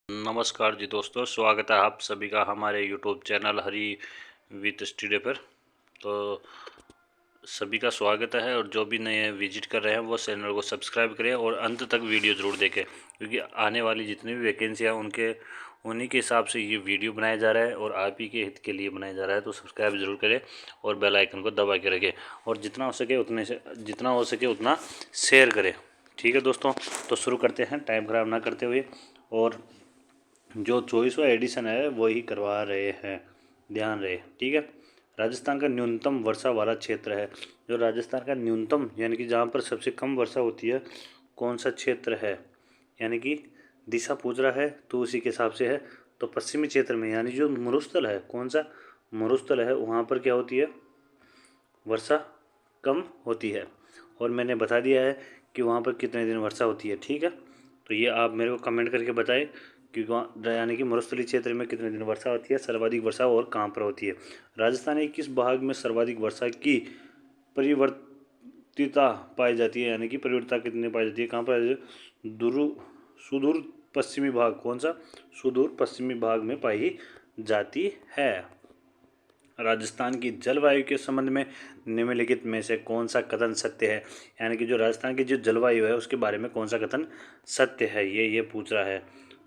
नमस्कार जी दोस्तों, स्वागत है आप सभी का हमारे YouTube channel Hari with studio पर। तो सभी का स्वागत है और जो भी नए विजिट कर रहे हैं वो चैनल को सब्सक्राइब करें और अंत तक वीडियो ज़रूर देखें, क्योंकि आने वाली जितनी भी वैकेंसियाँ उन्हीं के हिसाब से ये वीडियो बनाया जा रहा है और आप ही के हित के लिए बनाया जा रहा है। तो सब्सक्राइब ज़रूर करें और बेल आइकन को दबा के रखें और जितना हो सके उतना शेयर करें। ठीक है दोस्तों, तो शुरू करते हैं टाइम ख़राब ना करते हुए। और जो 24वां एडिशन है वही करवा रहे हैं, ध्यान रहे। ठीक है, राजस्थान का न्यूनतम वर्षा वाला क्षेत्र है। जो राजस्थान का न्यूनतम यानी कि जहाँ पर सबसे कम वर्षा होती है, कौन सा क्षेत्र है, यानी कि दिशा पूछ रहा है तो उसी के हिसाब से है। तो पश्चिमी क्षेत्र में यानी जो मरुस्थल है, कौन सा मरुस्थल है, वहाँ पर क्या होती है, वर्षा कम होती है। और मैंने बता दिया है कि वहाँ पर कितने दिन वर्षा होती है। ठीक है, तो ये आप मेरे को कमेंट करके बताएं कि वहाँ यानी कि मरुस्थलीय क्षेत्र में कितने दिन वर्षा होती है, सर्वाधिक वर्षा और कहाँ पर होती है। राजस्थान के किस भाग में सर्वाधिक वर्षा की परिवर्तिता पाई जाती है, यानी कि परिवर्तिता कितनी पाई जाती है, कहाँ पर सुदूर पश्चिमी भाग, कौन सा सुदूर पश्चिमी भाग में पाई जाती है। राजस्थान की जलवायु के संबंध में निम्नलिखित में से कौन सा कथन सत्य है, यानी कि जो राजस्थान की जो जलवायु है उसके बारे में कौन सा कथन सत्य है, ये पूछ रहा है।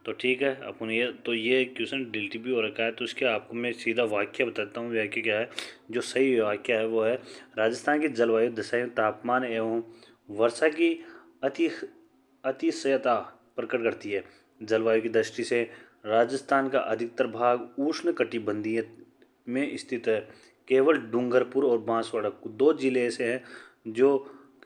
तो ठीक है, अपन ये क्वेश्चन डिलीट भी हो रखा है, तो इसके आपको मैं सीधा वाक्य बताता हूँ। वाक्य क्या है, जो सही वाक्य है वो है, राजस्थान की जलवायु दशाएं तापमान एवं वर्षा की अति अतिशयता प्रकट करती है। जलवायु की दृष्टि से राजस्थान का अधिकतर भाग उष्ण कटिबंधीय में स्थित है। केवल डूंगरपुर और बांसवाड़ा दो जिले ऐसे हैं जो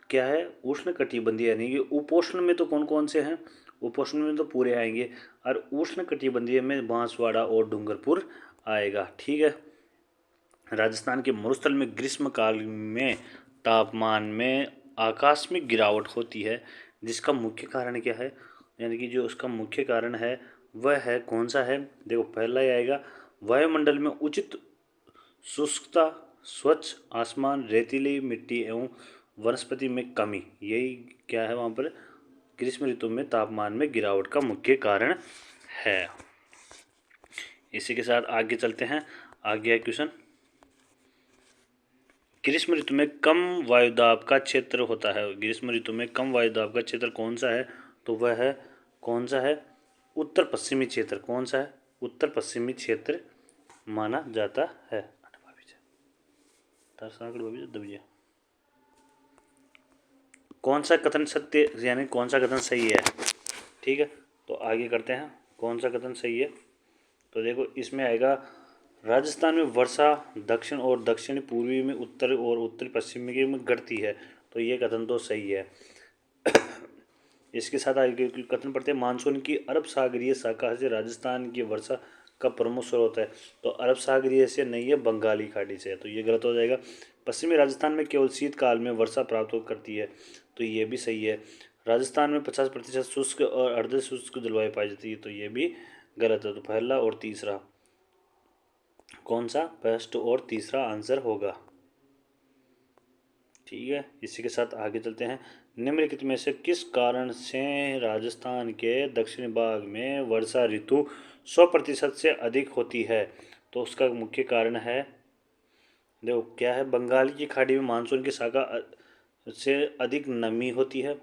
क्या है, उष्ण कटिबंधीय, यानी कि उपोष्ण में तो कौन कौन से हैं, उपोष्ण में तो पूरे आएंगे, और उष्ण कटिबंधीय में बांसवाड़ा और डूंगरपुर आएगा। ठीक है, राजस्थान के मरुस्थल में ग्रीष्म काल में तापमान में आकस्मिक गिरावट होती है, जिसका मुख्य कारण क्या है, यानी कि जो उसका मुख्य कारण है वह है कौन सा है। देखो, पहला ही आएगा, वायुमंडल में उचित शुष्कता, स्वच्छ आसमान, रेतीली मिट्टी एवं वनस्पति में कमी, यही क्या है वहाँ पर ग्रीष्म ऋतु में तापमान में गिरावट का मुख्य कारण है। इसी के साथ आगे चलते हैं। आगे है क्वेश्चन, ग्रीष्म ऋतु में कम वायुदाब का क्षेत्र होता है। ग्रीष्म ऋतु में कम वायुदाब का क्षेत्र कौन सा है, तो वह है कौन सा है, उत्तर पश्चिमी क्षेत्र। कौन सा है, उत्तर पश्चिमी क्षेत्र माना जाता है। कौन सा कथन सत्य, यानी कौन सा कथन सही है। ठीक है, तो आगे करते हैं, कौन सा कथन सही है। तो देखो, इसमें आएगा, राजस्थान में वर्षा दक्षिण और दक्षिण पूर्वी में, उत्तर और उत्तर पश्चिमी में घटती है। तो ये कथन तो सही है। इसके साथ आगे कथन पढ़ते हैं, मानसून की अरब सागरीय शाखा से राजस्थान की वर्षा का प्रमुख स्रोत है। तो अरब सागरीय से नहीं है, बंगाली खाड़ी से है, तो ये गलत हो जाएगा। पश्चिमी राजस्थान में केवल शीतकाल में वर्षा प्राप्त करती है, तो ये भी सही है। राजस्थान में 50% शुष्क और अर्ध शुष्क जलवायु पाई जाती है, तो ये भी गलत है। तो पहला और तीसरा कौन सा, फर्स्ट और तीसरा आंसर होगा। ठीक है, इसी के साथ आगे चलते हैं। निम्नलिखित में से किस कारण से राजस्थान के दक्षिणी भाग में वर्षा ऋतु 100% से अधिक होती है, तो उसका मुख्य कारण है, देखो क्या है, बंगाल की खाड़ी में मानसून की शाखा से अधिक नमी होती है।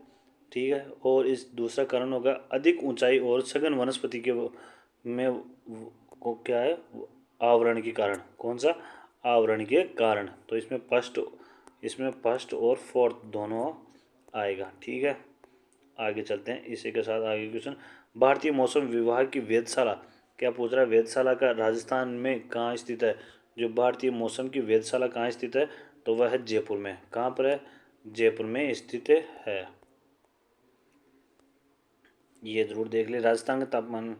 ठीक है, और इस दूसरा कारण होगा अधिक ऊंचाई और सघन वनस्पति के में को क्या है, आवरण के कारण। कौन सा, आवरण के कारण। तो इसमें फर्स्ट और फोर्थ दोनों आएगा। ठीक है, आगे चलते हैं। इसी के साथ आगे क्वेश्चन, भारतीय मौसम विभाग की वेधशाला, क्या पूछ रहा है, वेधशाला का राजस्थान में कहाँ स्थित है। जो भारतीय मौसम की वेधशाला कहाँ स्थित है, तो वह है जयपुर में। कहाँ पर है, जयपुर में स्थित है। ये जरूर देख ले। राजस्थान का तापमान,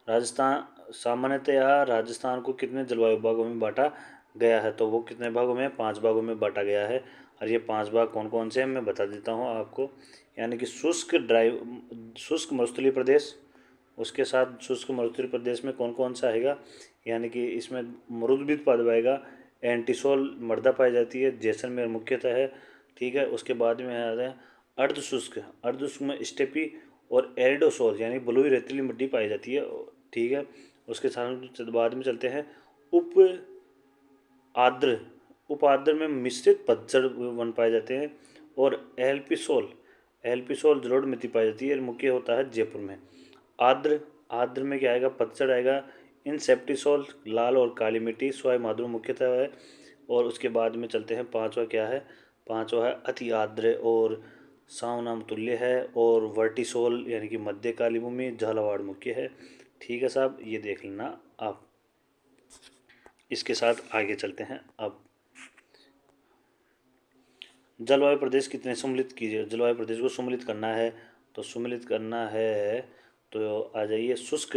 राजस्थान सामान्यतः राजस्थान को कितने जलवायु भागों में बांटा गया है, तो वो कितने भागों में, 5 भागों में बांटा गया है। और ये 5 भाग कौन कौन से हैं मैं बता देता हूँ आपको, यानी कि शुष्क मरुस्थलीय प्रदेश, उसके साथ शुष्क मरुस्थलीय प्रदेश में कौन कौन सा आएगा, यानी कि इसमें मरुद्भिद पाया जाएगा, एंटीसोल मृदा पाई जाती है, जैसलमेर मुख्यतः है। ठीक है, उसके बाद में आता है अर्धशुष्क में स्टेपी और एरिडोसोल यानी बलुई रेतीली मिट्टी पाई जाती है। ठीक है। उसके साथ बाद में चलते हैं उप आर्द्र। उप आर्द्र में मिश्रित पतझड़ वन पाए जाते हैं। और एल्पिसोल जलोढ़ मिट्टी पाई जाती है, मुख्य होता है जयपुर में। आर्द्र आर्द्र में क्या आएगा, पतझड़ आएगा। इंसेप्टिसोल लाल और काली मिट्टी स्वाय माधुर मुख्यतः है। और उसके बाद में चलते हैं पांचवा क्या है, पांचवा है अति आर्द्र और सावनाम तुल्य है। और वर्टिसोल यानी कि मध्य काली भूमि झालावाड़ मुख्य है। ठीक है साहब, ये देख लेना आप। इसके साथ आगे चलते हैं अब। जलवायु प्रदेश कितने सम्मिलित कीजिए, जलवायु प्रदेश को सम्मिलित करना है तो सम्मिलित करना है तो आ जाइए शुष्क।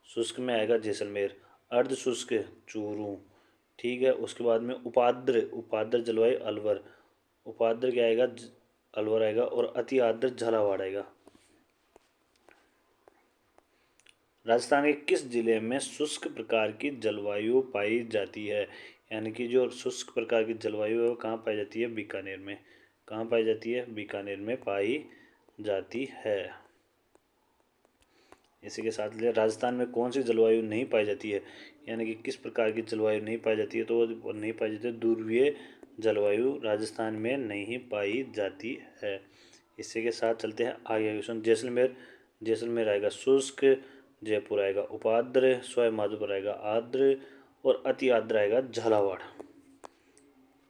शुष्क में आएगा जैसलमेर, अर्ध शुष्क चूरू। ठीक है। उसके बाद में उपाद्र जलवायु अलवर। उपाद्र क्या आएगा, अलवर आएगा। और अति आर्द्र झालावाड़ आएगा। राजस्थान के किस जिले में शुष्क प्रकार की जलवायु पाई जाती है, यानी कि जो शुष्क प्रकार की जलवायु है वो कहाँ पाई जाती है, बीकानेर में। कहाँ पाई जाती है, बीकानेर में पाई जाती है। इसी के साथ राजस्थान में कौन सी जलवायु नहीं पाई जाती है, यानी कि किस प्रकार की जलवायु नहीं पाई जाती है, तो वो नहीं पाई जाती है, ध्रुवीय जलवायु राजस्थान में नहीं पाई जाती है। इसी के साथ चलते हैं आगे क्वेश्चन। जैसलमेर आएगा शुष्क, जयपुर आएगा उपाद्र, सवाई माधोपुर आएगा आर्द्र और अति आर्द्र आएगा झालावाड़।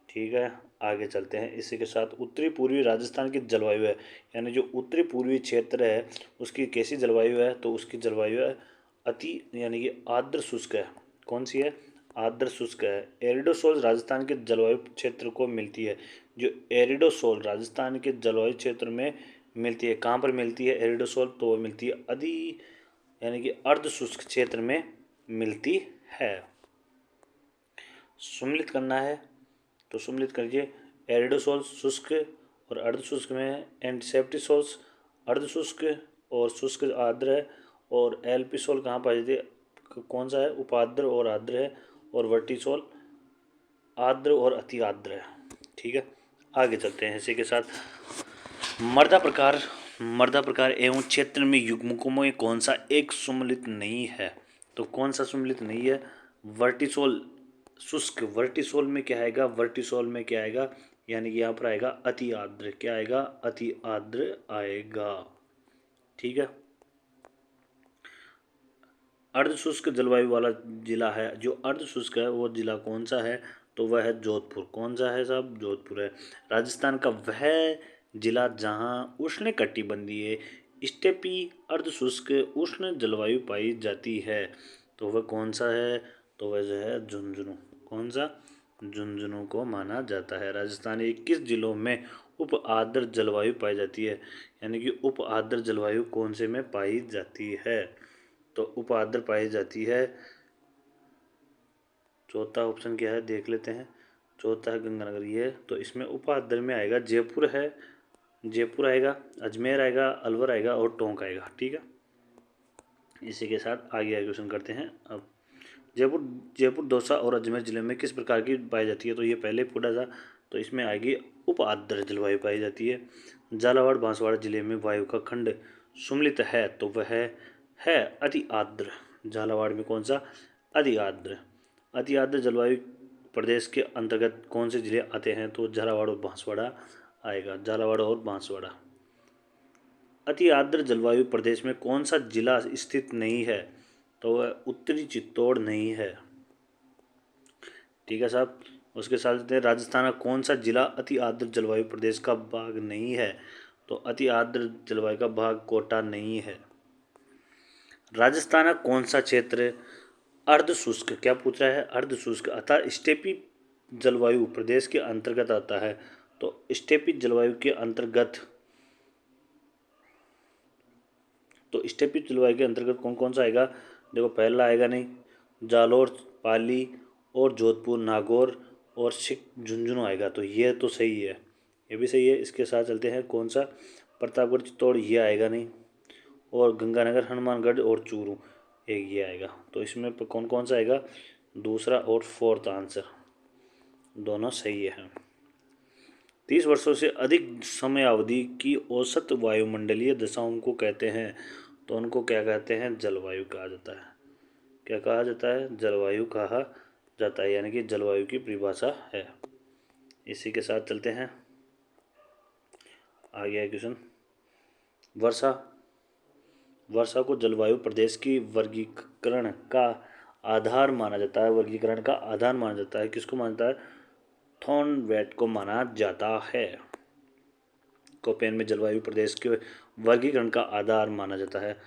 ठीक है। आगे चलते हैं। इसी के साथ उत्तरी पूर्वी राजस्थान की जलवायु है, यानी जो उत्तरी पूर्वी क्षेत्र है उसकी कैसी जलवायु है, तो उसकी जलवायु है अति यानी कि आर्द्र शुष्क है। कौन सी है, आर्द्र शुष्क है। एरिडोसोल राजस्थान के जलवायु क्षेत्र को मिलती है। जो एरिडोसोल राजस्थान के जलवायु क्षेत्र में मिलती है, कहाँ पर मिलती है एरिडोसोल, तो वो मिलती है अधि यानी कि अर्ध शुष्क क्षेत्र में मिलती है। सम्मिलित करना है तो सम्मिलित करिए। एरिडोसोल शुष्क और अर्ध शुष्क में एंटीसेप्टिसोल्स अर्ध शुष्क और शुष्क आर्द्र है। और एल्पिसोल कहाँ पाई जाती है, कौन सा है, उपाद्र और आर्द्र है। और वर्टिसोल आर्द्र और अति आर्द्र है। ठीक है। आगे चलते हैं। इसी के साथ मृदा प्रकार एवं क्षेत्र में युग्मकों में कौन सा एक सम्मिलित नहीं है, तो कौन सा सम्मिलित नहीं है, वर्टिसोल शुष्क। वर्टिसोल में क्या आएगा, वर्टिसोल में क्या आएगा, यानी कि यहाँ पर आएगा अति आर्द्र। क्या आएगा, अति आर्द्र आएगा। ठीक है। अर्ध शुष्क जलवायु वाला जिला है, जो अर्ध शुष्क है वो जिला कौन सा है, तो वह है जोधपुर। कौन सा है साहब, जोधपुर है। राजस्थान का वह जिला जहाँ उष्णकटिबंधीय स्टेपी अर्ध शुष्क उष्ण जलवायु पाई जाती है, तो वह कौन सा है, तो वह जो है झुंझुनू। कौन सा, झुंझुनू को माना जाता है। राजस्थान के किस जिलों में उप आर्द्र जलवायु पाई जाती है, यानी कि उप आर्द्र जलवायु कौन से में पाई जाती है, तो उप आर्द्र पाई जाती है। चौथा ऑप्शन क्या है देख लेते हैं। चौथा है गंगानगर, ये तो इसमें उप आर्द्र में आएगा जयपुर है, जयपुर आएगा, अजमेर आएगा, अलवर आएगा और टोंक आएगा। ठीक है। इसी के साथ आगे क्वेश्चन करते हैं अब। जयपुर दौसा और अजमेर जिले में किस प्रकार की पाई जाती है, तो ये पहले पूछा था, तो इसमें आएगी उप आर्द्र जलवायु पाई जाती है। झालावाड़ बांसवाड़ा जिले में वायु का खंड सम्मिलित है, तो वह है अति आर्द्र। झालावाड़ में कौन सा, अति आर्द्र। अति आर्द्र जलवायु प्रदेश के अंतर्गत कौन से जिले आते हैं, तो झालावाड़ और बांसवाड़ा आएगा, झालावाड़ और बांसवाड़ा। अति आर्द्र जलवायु प्रदेश में कौन सा जिला स्थित नहीं है, तो वह उत्तरी चित्तौड़ नहीं है। ठीक है साहब। उसके साथ राजस्थान का कौन सा जिला अति आर्द्र जलवायु प्रदेश का भाग नहीं है, तो अति आर्द्र जलवायु का भाग कोटा नहीं है। राजस्थान का कौन सा क्षेत्र अर्ध शुष्क, क्या पूछ रहा है, अर्ध शुष्क अर्थात स्टेपी जलवायु प्रदेश के अंतर्गत आता है, तो स्टेपी जलवायु के अंतर्गत, तो स्टेपी जलवायु के अंतर्गत कौन कौन सा आएगा, देखो पहला आएगा नहीं, जालोर, पाली और जोधपुर, नागौर और झुंझुनू आएगा, तो ये तो सही है, ये भी सही है। इसके साथ चलते हैं कौन सा, प्रतापगढ़, चित्तौड़, ये आएगा नहीं। और गंगानगर, हनुमानगढ़ और चूरू, एक ये आएगा। तो इसमें कौन कौन सा आएगा, दूसरा और फोर्थ आंसर दोनों सही है। 30 वर्षों से अधिक समय अवधि की औसत वायुमंडलीय दशाओं को कहते हैं, तो उनको क्या कहते हैं, जलवायु कहा जाता है। क्या कहा जाता है, जलवायु कहा जाता है, यानी कि जलवायु की परिभाषा है। इसी के साथ चलते हैं आगे है क्वेश्चन। वर्षा। वर्षा को जलवायु प्रदेश की वर्गीकरण का आधार माना जाता है। वर्गीकरण का आधार माना जाता है, किसको माना जाता है, थॉर्नवेट को माना जाता है। कोपेन में जलवायु प्रदेश के वर्गीकरण का आधार माना जाता है,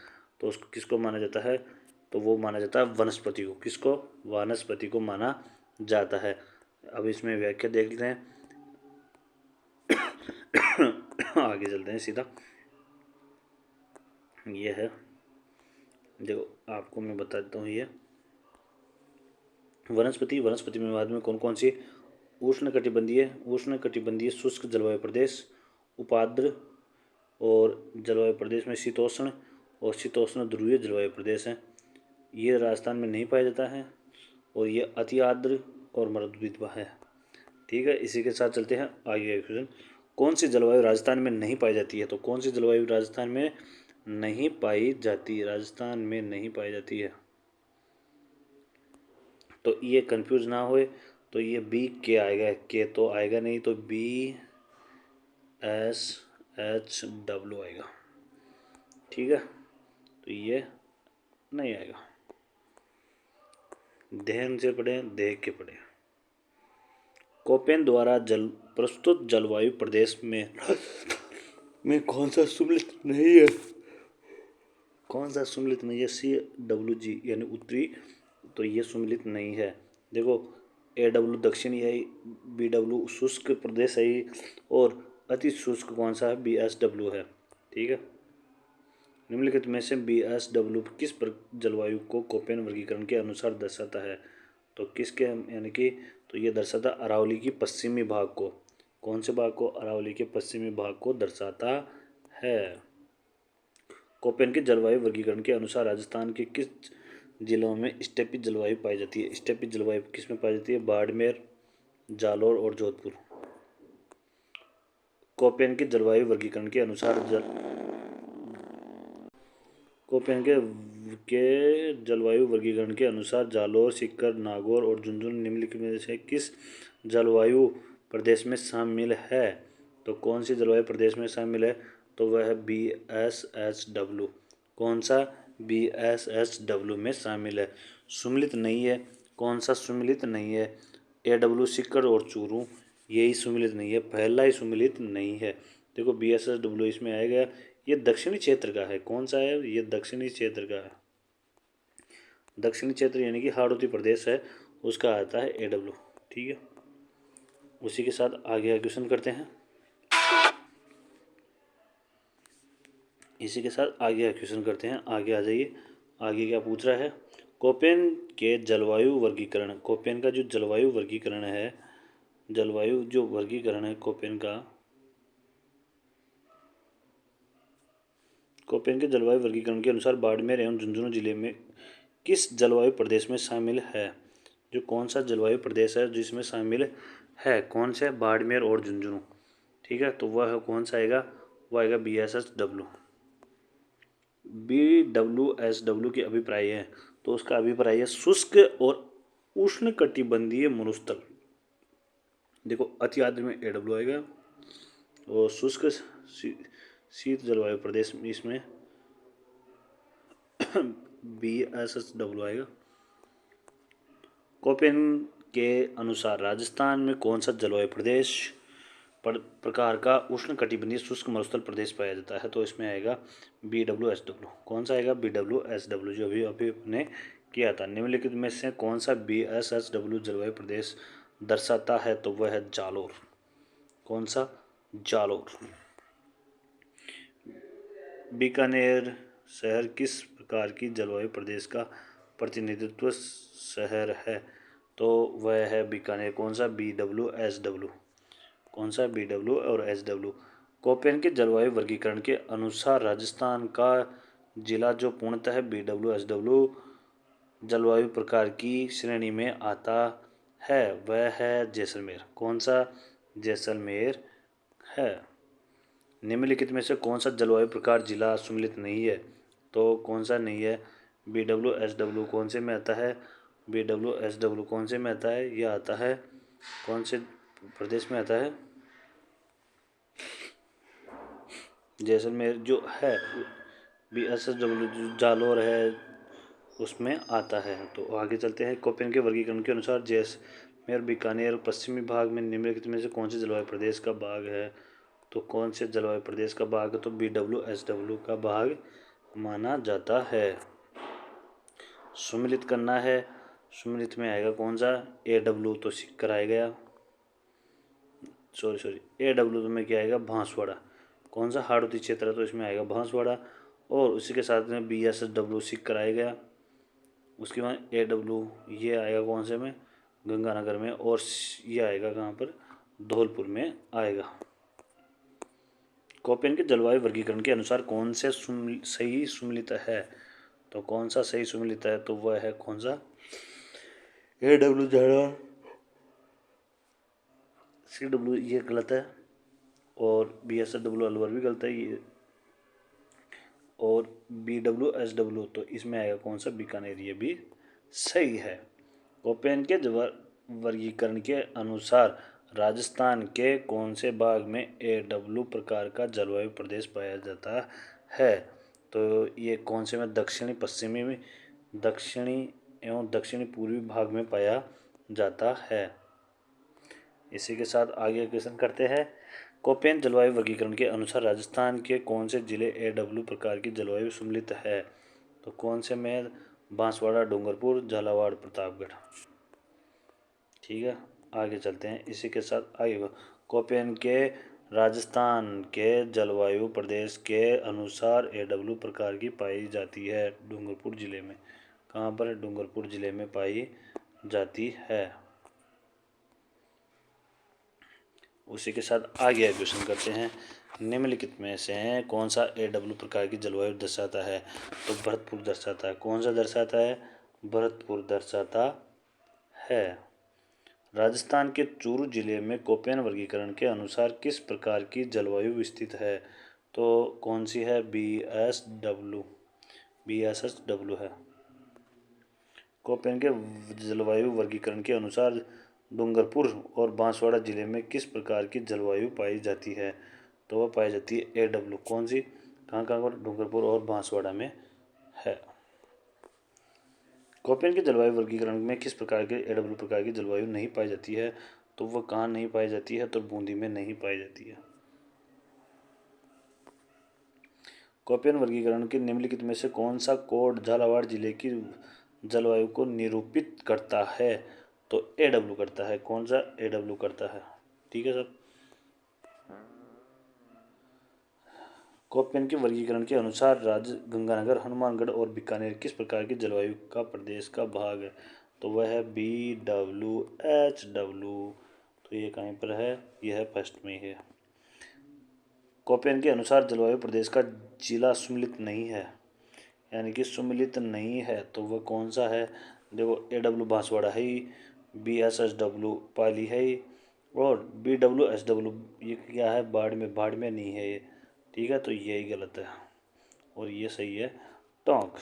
तो उसको किसको माना जाता है, तो वो माना जाता है वनस्पति को। किसको, वनस्पति को माना जाता है। अब इसमें व्याख्या देख लेते हैं। आगे चलते हैं सीधा। ये है, देखो आपको मैं बता देता हूँ। ये वनस्पति, वनस्पति में बाद में कौन कौन सी, उष्ण कटिबंधीय शुष्क जलवायु प्रदेश, उपाद्र और जलवायु प्रदेश में शीतोष्ण और शीतोष्ण ध्रुवीय जलवायु प्रदेश हैं। ये राजस्थान में नहीं पाया जाता है और ये अति आर्द्र और मरुद्वीप है। ठीक है, इसी के साथ चलते हैं आगे क्वेश्चन। कौन सी जलवायु राजस्थान में नहीं पाई जाती है, तो कौन सी जलवायु राजस्थान में नहीं पाई जाती, राजस्थान में नहीं पाई जाती है, तो ये कंफ्यूज ना होए, तो ये बी के आएगा, के तो आएगा नहीं, तो BSHW आएगा। ठीक है, तो ये नहीं आएगा। ध्यान से पढ़े, देख के पढ़े। कोपेन द्वारा प्रस्तुत जलवायु प्रदेश में कौन सा सम्मिलित नहीं है, कौन सा सम्मिलित नहीं है, CWG यानी उत्तरी, तो ये सम्मिलित नहीं है। देखो AW दक्षिणी है, BW शुष्क प्रदेश है, और अति शुष्क कौन सा है, BSW है। ठीक है, निम्नलिखित में से BSW किस जलवायु को कोपेन वर्गीकरण के अनुसार दर्शाता है, तो किसके, यानी कि तो ये दर्शाता अरावली की पश्चिमी भाग को। कौन से भाग को, अरावली के पश्चिमी भाग को दर्शाता है। कोपेन के जलवायु वर्गीकरण के अनुसार राजस्थान के किस जिलों में स्टेपी जलवायु पाई जाती है। स्टेपी जलवायु किस में पाई जाती है, बाड़मेर, जालौर और जोधपुर। कोपेन के जलवायु वर्गीकरण के अनुसार कोपेन के जलवायु वर्गीकरण के अनुसार जालौर, सीकर, नागौर और झुंझुनू निम्नलिखित में से किस जलवायु प्रदेश में शामिल है, तो कौन सी जलवायु प्रदेश में शामिल है, तो वह है BSHW। कौन सा, BSHW में शामिल है। सम्मिलित नहीं है, कौन सा सम्मिलित नहीं है, AW सीकर और चूरू, यही सम्मिलित नहीं है, पहला ही सम्मिलित नहीं है। देखो BSHW इसमें आएगा, ये दक्षिणी क्षेत्र का है। कौन सा है, ये दक्षिणी क्षेत्र का है। दक्षिणी क्षेत्र यानी कि हाड़ौती प्रदेश है, उसका आता है AW। ठीक है, उसी के साथ आगे क्वेश्चन करते हैं। इसी के साथ आगे क्वेश्चन करते हैं, आगे आ जाइए। आगे क्या पूछ रहा है, कोपेन के जलवायु वर्गीकरण, कोपेन का जो जलवायु वर्गीकरण है, जलवायु जो वर्गीकरण है कोपेन का, कोपेन के जलवायु वर्गीकरण के अनुसार बाड़मेर एवं झुंझुनू जिले में किस जलवायु प्रदेश में शामिल है। जो कौन सा जलवायु प्रदेश है जिसमें शामिल है, कौन से, बाड़मेर और झुंझुनू। ठीक है, तो वह कौन सा आएगा, वह आएगा BSHW। BWSW की अभिप्राय है, तो उसका अभिप्राय है शुष्क और उष्ण कटिबंधीय मरुस्थल। देखो अति आर्द्र में AW आएगा और शुष्क शीत जलवायु प्रदेश में इसमें BSHW आएगा। कोपेन के अनुसार राजस्थान में कौन सा जलवायु प्रदेश प्रकार का उष्ण कटिबंधीय शुष्क मरुस्थल प्रदेश पाया जाता है, तो इसमें आएगा BWSW। कौन सा आएगा, BWSW, जो अभी हमने किया था। निम्नलिखित में से कौन सा BSHW जलवायु प्रदेश दर्शाता है, तो वह है जालौर। कौन सा, जालौर। बीकानेर शहर किस प्रकार की जलवायु प्रदेश का प्रतिनिधित्व शहर है, तो वह है बीकानेर। कौन सा, BWSW। कौन सा, BW और SW। कोपेन के जलवायु वर्गीकरण के अनुसार राजस्थान का जिला जो पूर्णतः BWSW जलवायु प्रकार की श्रेणी में आता है, वह है जैसलमेर। कौन सा, जैसलमेर है। निम्नलिखित में से कौन सा जलवायु प्रकार जिला सम्मिलित नहीं है, तो कौन सा नहीं है? BWSW कौन से में आता है? BWSW कौन से में आता है? यह आता है कौन से प्रदेश में आता है? जैसलमेर जो है। BSSW जो जालौर है उसमें आता है। तो आगे चलते हैं। कोपेन के वर्गीकरण के अनुसार जैसलमेर, बीकानेर और पश्चिमी भाग में निम्नलिखित में से कौन से जलवायु प्रदेश का भाग है? तो कौन से जलवायु प्रदेश का भाग है? तो BWSW का भाग माना जाता है। सुमिलित करना है। सुमिलित में आएगा कौन सा? AW तो सिक कराया गया। सॉरी AW में क्या आएगा? बांसवाड़ा। कौन सा? हाड़ौती क्षेत्र है तो इसमें आएगा बांसवाड़ा। और उसी के साथ में BSSW सिक कराया गया। उसके बाद AW ये आएगा कौन से में? गंगानगर में। और ये आएगा कहाँ पर? धौलपुर में आएगा। कोपेन के जलवायु वर्गीकरण के अनुसार कौन से सही सुमिलित है? तो कौन सा सही सुमिलित है? तो वह है कौन सा? AW झाड़ा। CW ये गलत है। और BSSW अलवर भी गलत है ये। और BWSW तो इसमें आएगा कौन सा? बीकानेर। ये भी सही है। कोपेन के वर्गीकरण के अनुसार राजस्थान के कौन से भाग में AW प्रकार का जलवायु प्रदेश पाया जाता है? तो ये कौन से में? दक्षिणी पश्चिमी में, दक्षिणी एवं दक्षिणी पूर्वी भाग में पाया जाता है। इसी के साथ आगे क्वेश्चन करते हैं। कोपेन जलवायु वर्गीकरण के अनुसार राजस्थान के कौन से जिले AW प्रकार की जलवायु सम्मिलित है? तो कौन से में? बांसवाड़ा, डूंगरपुर, झालावाड़, प्रतापगढ़। ठीक है, आगे चलते हैं। इसी के साथ आगे कोपेन के राजस्थान के जलवायु प्रदेश के अनुसार AW प्रकार की पाई जाती है डूंगरपुर जिले में। कहाँ पर? डूंगरपुर जिले में पाई जाती है। उसी के साथ आगे क्वेश्चन करते हैं। निम्नलिखित में से कौन सा AW प्रकार की जलवायु दर्शाता है? तो भरतपुर दर्शाता है। कौन सा दर्शाता है? भरतपुर दर्शाता है। राजस्थान के चूरू जिले में कोपेन वर्गीकरण के अनुसार किस प्रकार की जलवायु स्थित है? तो कौन सी है? BSSW है। कोपेन के जलवायु वर्गीकरण के अनुसार डूंगरपुर और बांसवाड़ा जिले में किस प्रकार की जलवायु पाई जाती है? तो वह पाई जाती है AW। कौन सी? कहाँ कहाँ पर? डूंगरपुर और बांसवाड़ा में है। कोपेन के जलवायु वर्गीकरण में किस प्रकार के AW प्रकार की जलवायु नहीं पाई जाती है? तो वह कहाँ नहीं पाई जाती है? तो बूंदी में नहीं पाई जाती है। कोपेन वर्गीकरण के निम्नलिखित में से कौन सा कोड झालावाड़ जिले की जलवायु को निरूपित करता है? तो AW करता है। कौन सा? AW करता है। ठीक है सर। कोपेन के वर्गीकरण के अनुसार गंगानगर, हनुमानगढ़ और बीकानेर किस प्रकार की जलवायु का प्रदेश का भाग है? तो वह है BWHW। तो ये कहीं पर है? यह है फर्स्ट में है। कोपेन के अनुसार जलवायु प्रदेश का जिला सुमिलित नहीं है, यानी कि सुमिलित नहीं है। तो वह कौन सा है? देखो AW बांसवाड़ा है ही, BSSW पाली है ही, और BWSW ये क्या है? बाड़मेर नहीं है ये। ठीक है, तो यही गलत है और ये सही है टोंक।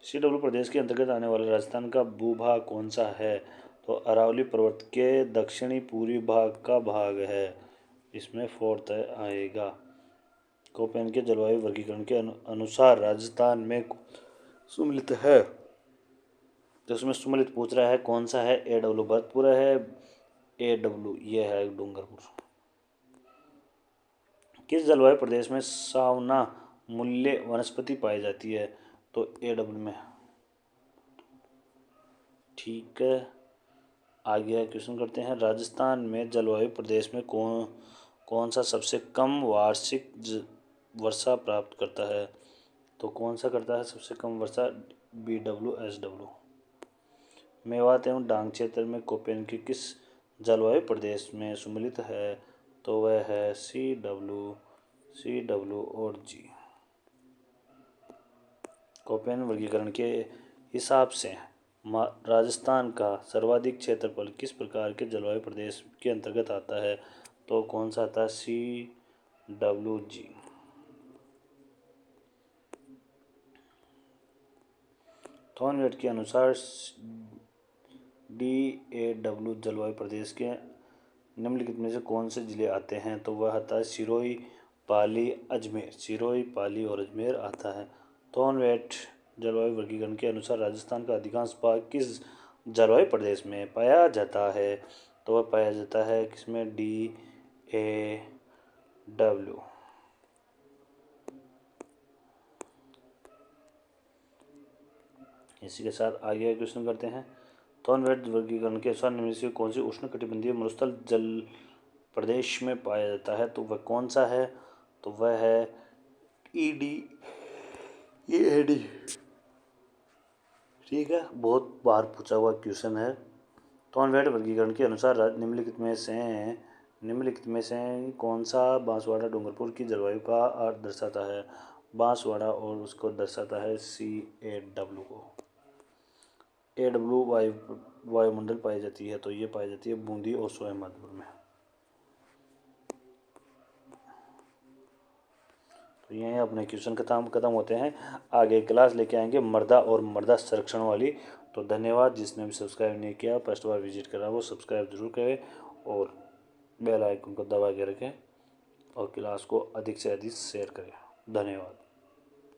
CW प्रदेश के अंतर्गत आने वाला राजस्थान का भूभाग कौन सा है? तो अरावली पर्वत के दक्षिणी पूर्वी भाग का भाग है। इसमें फोर्थ आएगा। कोपेन के जलवायु वर्गीकरण के अनुसार राजस्थान में सुमिलित है। तो उसमें सुमिलित पूछ रहा है कौन सा है? AW भरतपुर है। AW ये है डूंगरपुर। किस जलवायु प्रदेश में सावना मूल्य वनस्पति पाई जाती है? तो AW में। ठीक है, आगे क्वेश्चन करते हैं। राजस्थान में जलवायु प्रदेश में कौन सा सबसे कम वार्षिक वर्षा प्राप्त करता है? तो कौन सा करता है सबसे कम वर्षा? BWSW। मेवात एवं डांग क्षेत्र में कोपेन की किस जलवायु प्रदेश में सम्मिलित है? तो वह है CW और G। कोपेन वर्गीकरण के हिसाब से राजस्थान का सर्वाधिक क्षेत्रफल किस प्रकार के जलवायु प्रदेश के अंतर्गत आता है? तो कौन सा आता है? CWG। थॉर्नवेट के अनुसार DAW जलवायु प्रदेश के निम्नलिखित में से कौन से जिले आते हैं? तो वह आता है सिरोही, पाली, अजमेर। सिरोही, पाली और अजमेर आता है। थॉर्नवेट जलवायु वर्गीकरण के अनुसार राजस्थान का अधिकांश भाग किस जलवायु प्रदेश में पाया जाता है? तो वह पाया जाता है किसमें? DAW। इसी के साथ आगे क्वेश्चन करते हैं। थॉर्नवेट वर्गीकरण के अनुसार निम्न में से कौन सी उष्णकटिबंधीय मरुस्थल जल प्रदेश में पाया जाता है? तो वह कौन सा है? तो वह है EAD। ठीक है, बहुत बार पूछा हुआ क्वेश्चन है। थॉर्नवेट वर्गीकरण के अनुसार निम्नलिखित में से कौन सा बांसवाड़ा डूंगरपुर की जलवायु का अर्थ दर्शाता है? बांसवाड़ा और उसको दर्शाता है CAW को। AW वायुमंडल पाई जाती है, तो ये पाई जाती है बूंदी और सोनभद्र में। तो यहीं अपने क्वेश्चन खत्म होते हैं। आगे क्लास लेके आएंगे मृदा और मृदा संरक्षण वाली। तो धन्यवाद। जिसने भी सब्सक्राइब नहीं किया फर्स्ट बार विजिट करा वो सब्सक्राइब जरूर करें और बेल आइकन को दबा के रखें और क्लास को अधिक से अधिक शेयर करें। धन्यवाद।